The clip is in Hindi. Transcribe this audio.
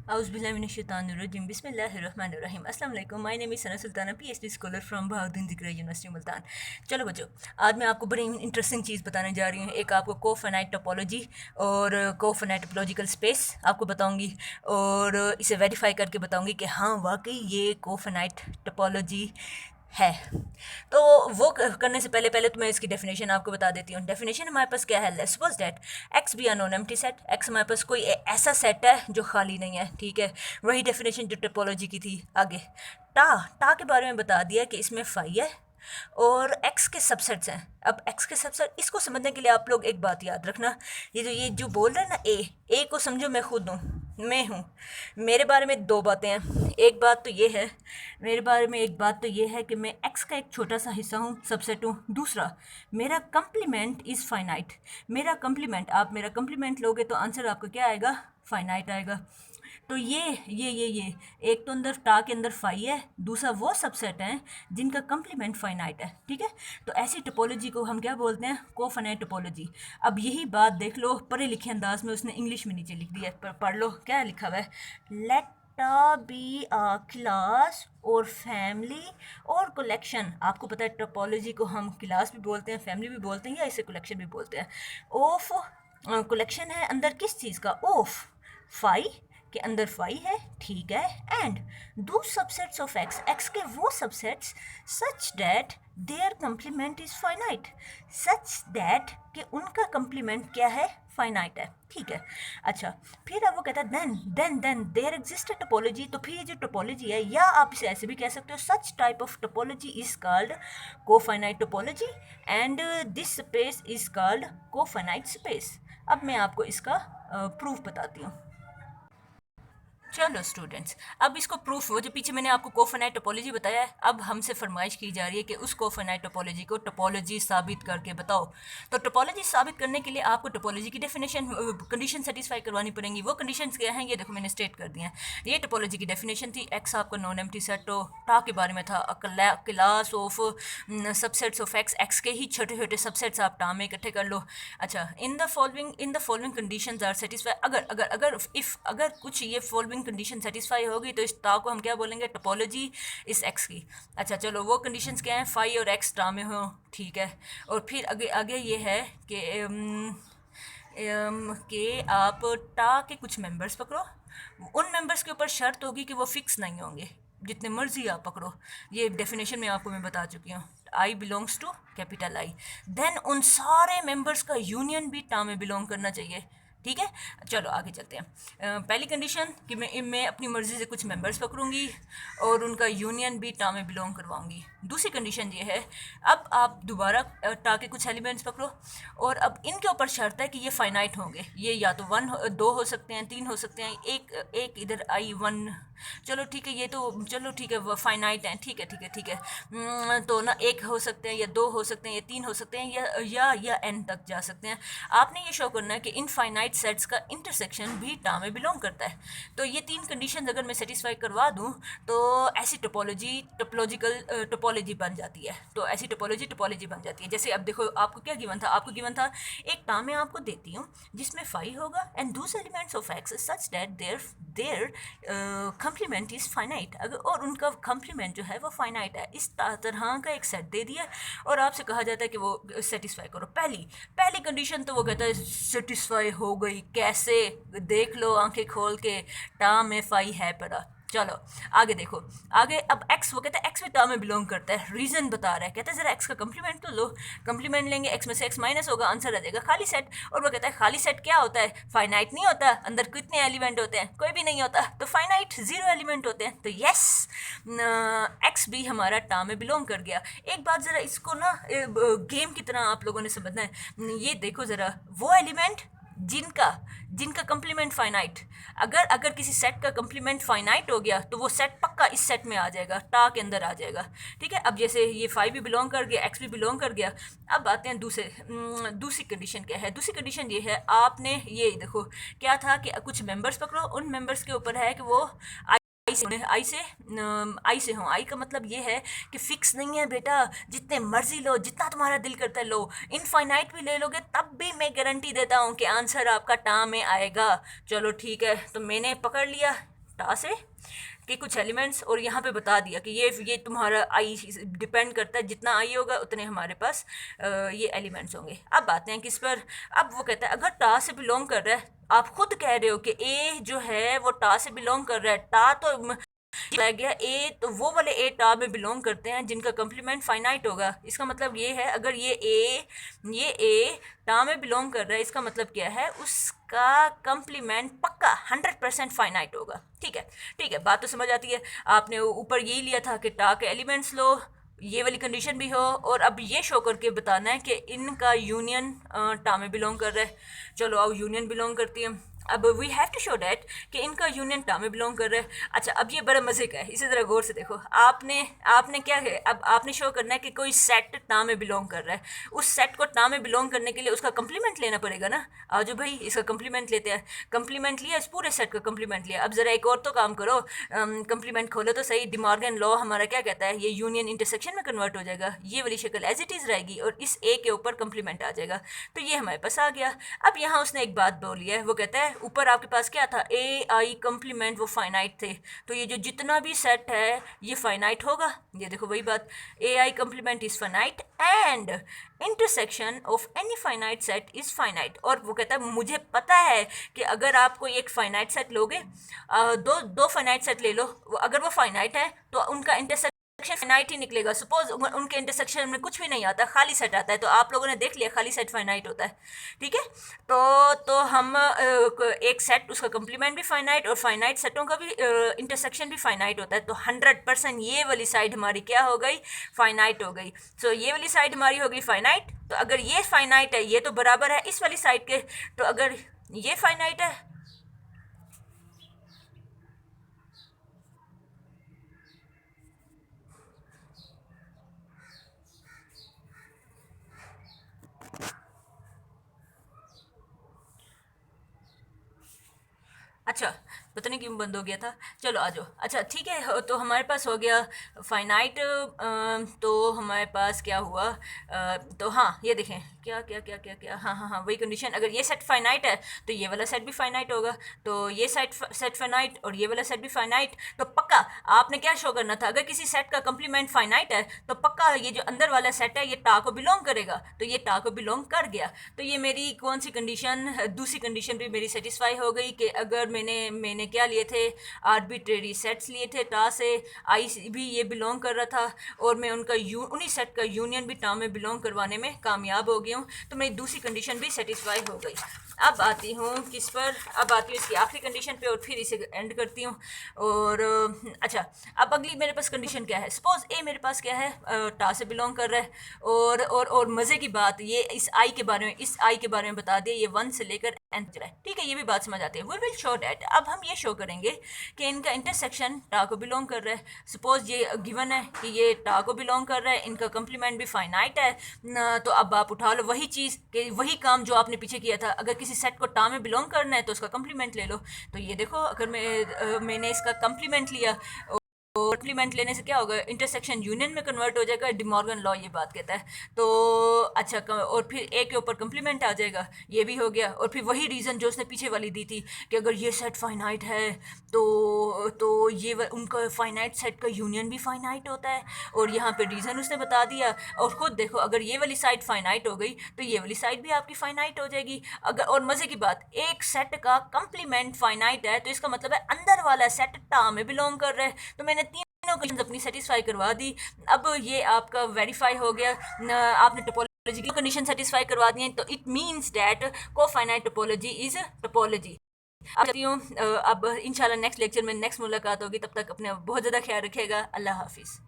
Auzubillahiminash-shaytanir-rajim. Bismillahir-rahmanir-rahim. अस्सलाम वालेकुम. My name is Sana Sultana, PhD scholar from Bahauddin Zakaria university Multan. चलो बच्चों, आज मैं आपको बड़ी इंटरेस्टिंग चीज़ बताने जा रही हूँ. एक आपको कोफानाइट टोपोलॉजी और कोफानाइट टोपोलॉजिकल स्पेस आपको बताऊँगी और इसे वेरीफाई करके बताऊँगी कि हाँ वाकई ये कोफानाइट टोपोलॉजी है. तो वो करने से पहले पहले तो मैं इसकी डेफिनेशन आपको बता देती हूँ. डेफिनेशन हमारे पास क्या है? Let's suppose that X be unknown empty set. X हमारे पास कोई ऐसा सेट है जो खाली नहीं है, ठीक है. वही डेफिनेशन जो टोपोलॉजी की थी. आगे टा के बारे में बता दिया कि इसमें फाई है और एक्स के सबसेट्स हैं. अब एक्स के सबसेट, इसको समझने के लिए आप लोग एक बात याद रखना. ये जो बोल रहे हैं ना, ए को समझो मैं खुद हूँ, मैं हूँ. मेरे बारे में दो बातें हैं. एक बात तो ये है, मेरे बारे में एक बात तो ये है कि मैं एक्स का एक छोटा सा हिस्सा हूँ, सबसेट हूँ. दूसरा, मेरा कम्प्लीमेंट इज़ फाइनाइट. मेरा कम्प्लीमेंट, आप मेरा कम्प्लीमेंट लोगे तो आंसर आपका क्या आएगा? फाइनाइट आएगा. तो ये एक तो अंदर टा के अंदर फाई है, दूसरा वो सबसेट हैं जिनका कम्प्लीमेंट फाइनाइट है, ठीक है. तो ऐसी टोपोलॉजी को हम क्या बोलते हैं? कोफानाइट टोपोलॉजी. अब यही बात देख लो, पढ़े लिखे अंदाज में उसने इंग्लिश में नीचे लिख दिया है. पढ़ लो क्या लिखा हुआ है. लेट बी अ क्लास और फैमिली और कलेक्शन. आपको पता है टोपोलॉजी को हम क्लास भी बोलते हैं, फैमिली भी बोलते हैं, या इसे कलेक्शन भी बोलते हैं. ऑफ कलेक्शन है अंदर किस चीज़ का? ऑफ फाई के अंदर फाई है, ठीक है. एंड दो सबसेट्स ऑफ एक्स, एक्स के वो subsets such that their complement is finite. Such that कि उनका कंप्लीमेंट क्या है? फाइनाइट है, ठीक है. अच्छा, फिर अब वो कहता है then there exist a topology. तो फिर ये जो टोपोलॉजी है, या आप इसे ऐसे भी कह सकते हो, such type of topology is called cofinite topology and this space is called cofinite space. अब मैं आपको इसका प्रूफ बताती हूँ. चलो स्टूडेंट्स, अब इसको प्रूफ हो, जो पीछे मैंने आपको कोफानाइट टोपोलॉजी बताया है, अब हमसे फरमाइश की जा रही है कि उस कोफानाइट टोपोलॉजी को टोपोलॉजी साबित करके बताओ. तो टोपोलॉजी साबित करने के लिए आपको टोपोलॉजी की डेफिनेशन कंडीशन सेटिस्फाई करवानी पड़ेगी. वो कंडीशंस क्या हैं? ये देखो मैंने स्टेट कर दिया है. ये टोपोलॉजी की डेफिनेशन थी. एक्स आपका नॉन एम्प्टी सेट हो. टा के बारे में था class of subsets of x. X के ही छोटे छोटे सबसेट्स आप टा में इकट्ठे कर लो. अच्छा, in the following conditions are satisfy. अगर अगर अगर इफ अगर कुछ ये फॉलोइंग कंडीशन सेटिस्फाई होगी तो इस टा को हम क्या बोलेंगे? टोपोलॉजी इस एक्स की. अच्छा चलो, वो कंडीशंस क्या हैं? फाई और एक्स टा में हो, ठीक है. और फिर आगे आगे ये है कि आप टा के कुछ मेंबर्स पकड़ो. उन मेंबर्स के ऊपर शर्त होगी कि वो फिक्स नहीं होंगे, जितने मर्जी आप पकड़ो. ये डेफिनेशन में आपको मैं बता चुकी हूँ. I belongs to capital I. Then उन सारे मेंबर्स का यूनियन भी टा में बिलोंग करना चाहिए, ठीक है. चलो आगे चलते हैं. पहली कंडीशन कि मैं अपनी मर्ज़ी से कुछ मेंबर्स पकड़ूंगी और उनका यूनियन भी टा में बिलोंग करवाऊंगी. दूसरी कंडीशन ये है, अब आप दोबारा टा के कुछ एलिमेंट्स पकड़ो और अब इनके ऊपर शर्त है कि ये फाइनाइट होंगे. ये या तो दो हो सकते हैं, तीन हो सकते हैं, एक इधर आई वन. चलो ठीक है, ये तो चलो ठीक है, वो फाइनाइट हैं, ठीक है ठीक है ठीक है. तो ना एक हो सकते हैं, या दो हो सकते हैं, या तीन हो सकते हैं, या एन तक जा सकते हैं. आपने ये शो करना है कि इनफाइनाइट सेट्स का इंटरसेक्शन भी टा में बिलोंग करता है. तो ये तीन कंडीशन अगर मैं सेटिस्फाई करवा दूँ तो ऐसी टोपोलॉजी बन जाती है. तो ऐसी टोपोलॉजी बन जाती है. जैसे अब देखो, आपको क्या गिवन था? आपको गिवन था एक टा मैं आपको देती हूँ जिसमें फाई होगा एंड दूसरे elements of X such that their complement is finite. अगर और उनका कम्प्लीमेंट जो है वो फाइनाइट है. इस तरह का एक सेट दे दिया और आपसे कहा जाता है कि वो सेटिस्फाई करो. पहली कंडीशन तो वो कहता है सेटिस्फाई हो गई. कैसे? देख लो आंखें खोल के, टा में फाई है पड़ा. चलो आगे देखो. आगे अब एक्स, वो कहता है एक्स भी टा में बिलोंग करता है. रीज़न बता रहा है, कहता है ज़रा एक्स का कम्प्लीमेंट तो लो. कम्प्लीमेंट लेंगे, एक्स में से एक्स माइनस होगा, आंसर आ जाएगा खाली सेट. और वो कहता है खाली सेट क्या होता है? फाइनाइट नहीं होता. अंदर कितने एलिमेंट होते हैं? कोई भी नहीं होता. तो फाइनाइट जीरो एलिमेंट होते हैं. तो यस, एक्स भी हमारा टा में बिलोंग कर गया. एक बात ज़रा इसको ना गेम की तरह आप लोगों ने समझना है. ये देखो ज़रा, वो एलिमेंट जिनका जिनका कंप्लीमेंट फाइनाइट, अगर अगर किसी सेट का कंप्लीमेंट फाइनाइट हो गया तो वो सेट पक्का इस सेट में आ जाएगा, टा के अंदर आ जाएगा, ठीक है. अब जैसे ये फाइव भी बिलोंग कर गया, एक्स भी बिलोंग कर गया. अब आते हैं दूसरी कंडीशन क्या है. दूसरी कंडीशन ये है, आपने ये देखो क्या था कि कुछ मेंबर्स पकड़ो, उन मेंबर्स के ऊपर है कि वो आई से हूँ. आई का मतलब ये है कि फिक्स नहीं है बेटा, जितने मर्जी लो, जितना तुम्हारा दिल करता है लो. इनफाइनाइट भी ले लोगे तब भी मैं गारंटी देता हूँ कि आंसर आपका टा में आएगा. चलो ठीक है, तो मैंने पकड़ लिया टा से कि कुछ एलिमेंट्स, और यहाँ पे बता दिया कि ये तुम्हारा आई डिपेंड करता है, जितना आई होगा उतने हमारे पास ये एलिमेंट्स होंगे। अब आते हैं किस पर। अब वो कहता है अगर टा से बिलोंग कर रहा है, आप खुद कह रहे हो कि ए जो है वो टा से बिलोंग कर रहा है, टा तो बताया गया ए, तो वो वाले ए टा में बिलोंग करते हैं जिनका कंप्लीमेंट फाइनाइट होगा। इसका मतलब ये है अगर ये ए टा में बिलोंग कर रहा है, इसका मतलब क्या है, उसका कंप्लीमेंट पक्का 100% फाइनाइट होगा। ठीक है, ठीक है, बात तो समझ आती है। आपने ऊपर यही लिया था कि टा के एलिमेंट्स लो, ये वाली कंडीशन भी हो, और अब ये शो करके बताना है कि इनका यूनियन टा में बिलोंग कर रहा है। चलो अब यूनियन बिलोंग करती है। अब we have to show that कि इनका यूनियन टा में बिलोंग कर रहा है। अच्छा, अब ये बड़ा मज़े का है, इसी तरह गौर से देखो। आपने आपने क्या है, अब आपने शो करना है कि कोई सेट टा में बिलोंग कर रहा है। उस सेट को टा में बिलोंग करने के लिए उसका कंप्लीमेंट लेना पड़ेगा ना। आजो भाई इसका कंप्लीमेंट लेते हैं। कंप्लीमेंट लिया, इस पूरे सेट का कंप्लीमेंट लिया। अब ज़रा एक और तो काम करो, कंप्लीमेंट खोलो तो सही। डी मॉर्गन लॉ हमारा क्या कहता है, ये यूनियन इंटरसेक्शन में कन्वर्ट हो जाएगा, ये वाली शक्ल एज इट इज़ रहेगी और इस ए के ऊपर कंप्लीमेंट आ जाएगा। तो ये हमारे पास आ गया। अब यहाँ उसने एक बात बोली है, वो कहता है ऊपर आपके पास क्या था, ए आई कंप्लीमेंट, वो फाइनाइट थे, तो ये जो जितना भी सेट है ये फाइनाइट होगा। ये देखो वही बात, A I complement is finite and intersection of any finite set is finite. और वो कहता है मुझे पता है कि अगर आप कोई एक फाइनाइट सेट लोगे, दो फाइनाइट सेट ले लो, अगर वो फाइनाइट है तो उनका इंटरसेक्शन फाइनाइट ही निकलेगा। सपोज उनके इंटरसेक्शन में कुछ भी नहीं आता, खाली सेट आता है, तो आप लोगों ने देख लिया खाली सेट फाइनाइट होता है। ठीक है, तो हम एक सेट उसका कंप्लीमेंट भी फाइनाइट और फाइनाइट सेटों का भी इंटरसेक्शन भी फाइनाइट होता है। तो 100% ये वाली साइड हमारी क्या हो गई, फाइनाइट हो गई। सो ये वाली साइड हमारी हो गई फाइनाइट। तो अगर ये फाइनाइट है, ये तो बराबर है इस वाली साइड के, तो अगर ये फाइनाइट है, अच्छा पता नहीं क्यों बंद हो गया था। चलो आ जाओ। अच्छा ठीक है, तो हमारे पास हो गया फाइनाइट। तो हमारे पास क्या हुआ, तो हाँ ये देखें क्या क्या क्या क्या क्या, हाँ हाँ हाँ वही कंडीशन। अगर ये सेट फाइनाइट है तो ये वाला सेट भी फाइनाइट होगा, तो ये सेट फाइनाइट और ये वाला सेट भी फाइनाइट। तो पक्का आपने क्या शो करना था, अगर किसी सेट का कंप्लीमेंट फाइनाइट है तो पक्का ये जो अंदर वाला सेट है ये टा को बिलोंग करेगा, तो ये टा को बिलोंग कर गया। तो ये मेरी कौन सी कंडीशन, दूसरी कंडीशन भी मेरी सेटिस्फाई हो गई कि अगर मैंने क्या लिए थे, आर्बिट्रेरी सेट्स लिए थे टा से, आई भी ये बिलोंग कर रहा था, और मैं उनका उन्हीं सेट का यूनियन भी टा में बिलोंग करवाने में कामयाब हो गया हूँ। तो मेरी दूसरी कंडीशन भी सेटिस्फाई हो गई। अब आती हूँ किस पर, अब आती हूँ इसकी आखिरी कंडीशन पे और फिर इसे एंड करती हूँ। और अच्छा, अब अगली मेरे पास कंडीशन क्या है, सपोज ए मेरे पास क्या है, टा से बिलोंग कर रहा है, और मज़े की बात ये इस आई के बारे में, इस आई के बारे में बता दिया, ये 1 से लेकर एन तक है। ठीक है, ये भी बात समझ आती है। वी विल शो डैट, अब हम ये शो करेंगे कि इनका इंटरसेक्शन टा को बिलोंग कर रहा है। सपोज ये गिवन है कि ये टा को बिलोंग कर रहा है, इनका कंप्लीमेंट भी फाइनाइट है तो अब आप उठा लो वही चीज़ कि वही काम जो आपने पीछे किया था, अगर किसी सेट को टा में बिलोंग करना है तो उसका कंप्लीमेंट ले लो। तो ये देखो अगर मैंने इसका कंप्लीमेंट लिया, कंप्लीमेंट लेने से क्या होगा, इंटरसेक्शन यूनियन में कन्वर्ट हो जाएगा, डी मॉर्गन लॉ ये बात कहता है। तो अच्छा और फिर ए के ऊपर कंप्लीमेंट आ जाएगा, ये भी हो गया। और फिर वही रीज़न जो उसने पीछे वाली दी थी कि अगर ये सेट फाइनाइट है तो ये उनका फाइनाइट सेट का यूनियन भी फाइनाइट होता है, और यहाँ पे रीज़न उसने बता दिया। और ख़ुद देखो अगर ये वाली साइड फाइनाइट हो गई तो ये वाली साइड भी आपकी फाइनाइट हो जाएगी। अगर और मज़े की बात, एक सेट का कंप्लीमेंट फाइनाइट है तो इसका मतलब है अंदर वाला सेट टा में बिलोंग कर रहा है। तो मैंने तीनों कंडीशन अपनी सेटिस्फाई करवा दी। अब ये आपका वेरीफाई हो गया, आपने टोपोलॉजी की कंडीशन सेटिस्फाई करवा दी है, तो it means that cofinite topology is topology. अब चाहती हूँ अब इंशाल्लाह नेक्स्ट लेक्चर में नेक्स्ट मुलाकात होगी, तब तक अपने बहुत ज़्यादा ख्याल रखिएगा। अल्लाह हाफिज़।